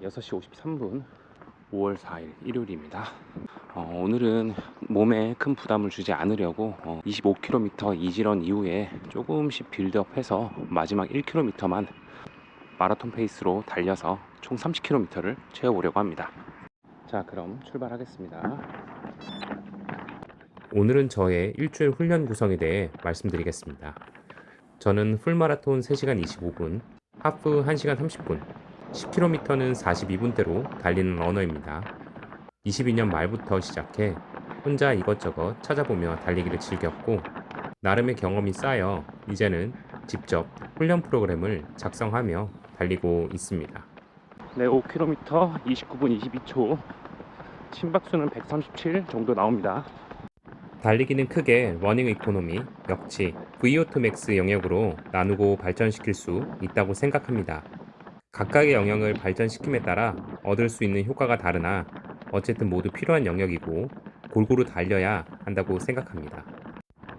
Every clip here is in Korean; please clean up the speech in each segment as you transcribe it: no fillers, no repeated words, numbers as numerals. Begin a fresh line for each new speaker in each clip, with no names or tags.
6시 53분 5월 4일 일요일입니다. 오늘은 몸에 큰 부담을 주지 않으려고 25km 이지런 이후에 조금씩 빌드업해서 마지막 1km만 마라톤 페이스로 달려서 총 30km를 채워보려고 합니다. 자, 그럼 출발하겠습니다. 오늘은 저의 일주일 훈련 구성에 대해 말씀드리겠습니다. 저는 풀마라톤 3시간 25분, 하프 1시간 30분, 10km는 42분대로 달리는 러너입니다. 22년 말부터 시작해 혼자 이것저것 찾아보며 달리기를 즐겼고 나름의 경험이 쌓여 이제는 직접 훈련 프로그램을 작성하며 달리고 있습니다. 네, 5km 29분 22초, 심박수는 137 정도 나옵니다. 달리기는 크게 러닝 이코노미, 역치, VO2 맥스 영역으로 나누고 발전시킬 수 있다고 생각합니다. 각각의 영역을 발전시킴에 따라 얻을 수 있는 효과가 다르나 어쨌든 모두 필요한 영역이고 골고루 달려야 한다고 생각합니다.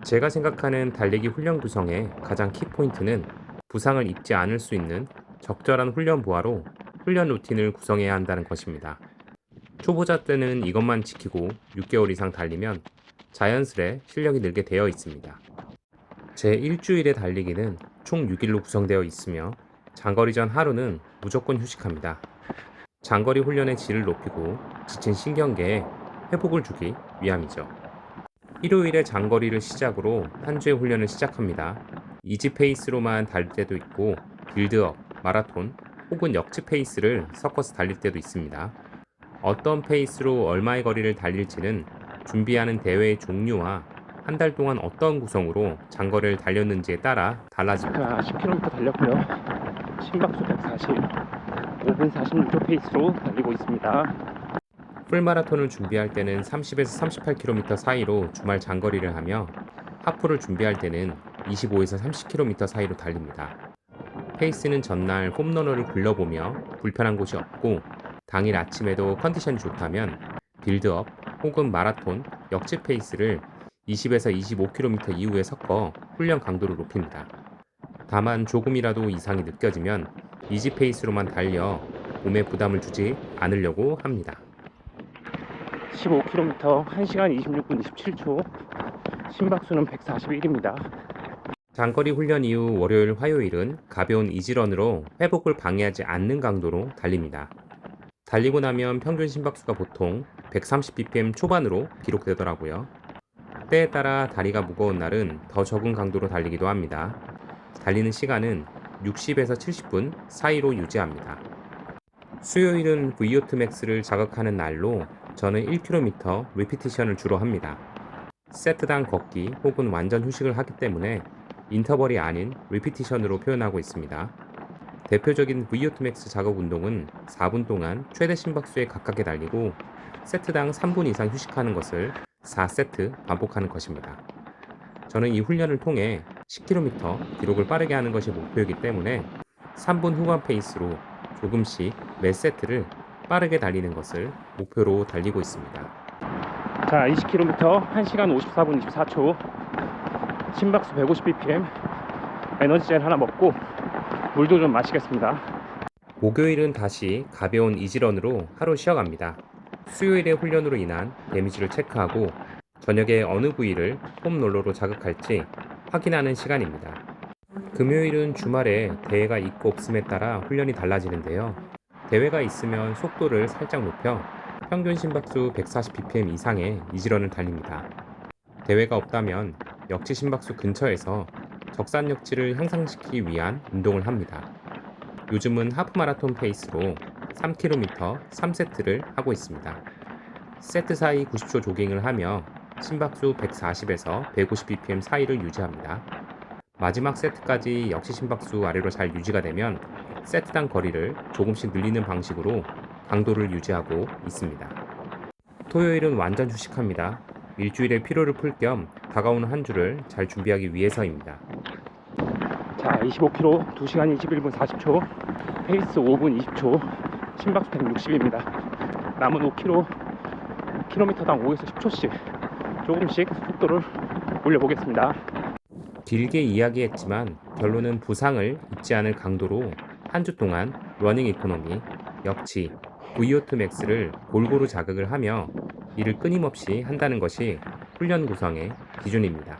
제가 생각하는 달리기 훈련 구성의 가장 키포인트는 부상을 입지 않을 수 있는 적절한 훈련 부하로 훈련 루틴을 구성해야 한다는 것입니다. 초보자 때는 이것만 지키고 6개월 이상 달리면 자연스레 실력이 늘게 되어 있습니다. 제 일주일의 달리기는 총 6일로 구성되어 있으며 장거리 전 하루는 무조건 휴식합니다. 장거리 훈련의 질을 높이고 지친 신경계에 회복을 주기 위함이죠. 일요일에 장거리를 시작으로 한 주의 훈련을 시작합니다. 이지 페이스로만 달릴 때도 있고 빌드업, 마라톤 혹은 역지 페이스를 섞어서 달릴 때도 있습니다. 어떤 페이스로 얼마의 거리를 달릴지는 준비하는 대회의 종류와 한 달 동안 어떤 구성으로 장거리를 달렸는지에 따라 달라집니다. 10km 달렸고요. 심박수 140, 5분 46초 페이스로 달리고 있습니다. 풀마라톤을 준비할 때는 30에서 38km 사이로 주말 장거리를 하며 하프를 준비할 때는 25에서 30km 사이로 달립니다. 페이스는 전날 홈러너를 굴려보며 불편한 곳이 없고 당일 아침에도 컨디션이 좋다면 빌드업 혹은 마라톤, 역지 페이스를 20에서 25km 이후에 섞어 훈련 강도를 높입니다. 다만 조금이라도 이상이 느껴지면 이지 페이스로만 달려 몸에 부담을 주지 않으려고 합니다. 15km 1시간 26분 27초, 심박수는 141입니다. 장거리 훈련 이후 월요일, 화요일은 가벼운 이지런으로 회복을 방해하지 않는 강도로 달립니다. 달리고 나면 평균 심박수가 보통 130bpm 초반으로 기록되더라고요. 때에 따라 다리가 무거운 날은 더 적은 강도로 달리기도 합니다. 달리는 시간은 60에서 70분 사이로 유지합니다. 수요일은 VO2 맥스를 자극하는 날로 저는 1km 리피티션을 주로 합니다. 세트당 걷기 혹은 완전 휴식을 하기 때문에 인터벌이 아닌 리피티션으로 표현하고 있습니다. 대표적인 VO2 맥스 작업 운동은 4분 동안 최대 심박수에 가깝게 달리고 세트당 3분 이상 휴식하는 것을 4세트 반복하는 것입니다. 저는 이 훈련을 통해 10km 기록을 빠르게 하는 것이 목표이기 때문에 3분 후반 페이스로 조금씩 매 세트를 빠르게 달리는 것을 목표로 달리고 있습니다. 자, 20km 1시간 54분 24초, 심박수 150bpm, 에너지젤 하나 먹고 물도 좀 마시겠습니다. 목요일은 다시 가벼운 이지런으로 하루 쉬어갑니다. 수요일의 훈련으로 인한 데미지를 체크하고 저녁에 어느 부위를 폼롤러로 자극할지 확인하는 시간입니다. 금요일은 주말에 대회가 있고 없음에 따라 훈련이 달라지는데요. 대회가 있으면 속도를 살짝 높여 평균 심박수 140bpm 이상의 이지런을 달립니다. 대회가 없다면 역지 심박수 근처에서 적산 역지를 향상시키기 위한 운동을 합니다. 요즘은 하프 마라톤 페이스로 3km 3세트를 하고 있습니다. 세트 사이 90초 조깅을 하며 심박수 140에서 150bpm 사이를 유지합니다. 마지막 세트까지 역시 심박수 아래로 잘 유지가 되면 세트당 거리를 조금씩 늘리는 방식으로 강도를 유지하고 있습니다. 토요일은 완전 휴식합니다. 일주일의 피로를 풀 겸 다가오는 한 주를 잘 준비하기 위해서입니다. 자, 25km 2시간 21분 40초, 페이스 5분 20초, 심박수 160입니다. 남은 5km, 킬로미터당 5에서 10초씩 조금씩 속도를 올려보겠습니다. 길게 이야기했지만 결론은 부상을 입지 않을 강도로 한 주 동안 러닝 이코노미, 역치, VO2 max를 골고루 자극을 하며 이를 끊임없이 한다는 것이 훈련 구성의 기준입니다.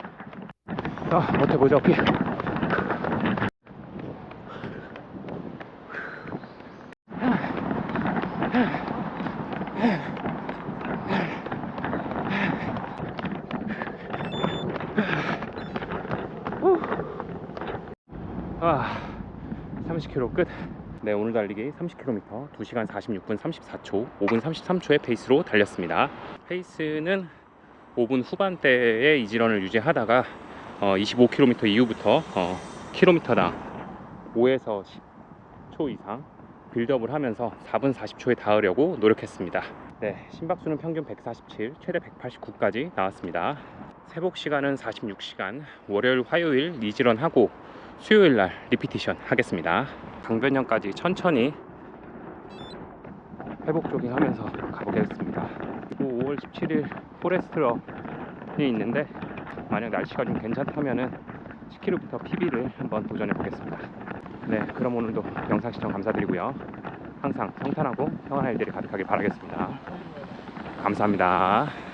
버텨보자. 오케이. 아, 30km 끝. 네, 오늘 달리기 30km 2시간 46분 34초 5분 33초의 페이스로 달렸습니다. 페이스는 5분 후반대의 이지런을 유지하다가 25km 이후부터 킬로미터당 5에서 10초 이상 빌드업을 하면서 4분 40초에 닿으려고 노력했습니다. 네, 심박수는 평균 147, 최대 189까지 나왔습니다. 세복 시간은 46시간, 월요일, 화요일 이지런 하고 수요일 날 리피티션 하겠습니다. 강변역까지 천천히 회복 조깅 하면서 가보겠습니다. 5월 17일 포레스트런이 있는데 만약 날씨가 좀 괜찮다면은 10km부터 PB를 한번 도전해 보겠습니다. 네, 그럼 오늘도 영상 시청 감사드리고요. 항상 성탄하고 평안한 일들이 가득하길 바라겠습니다. 감사합니다.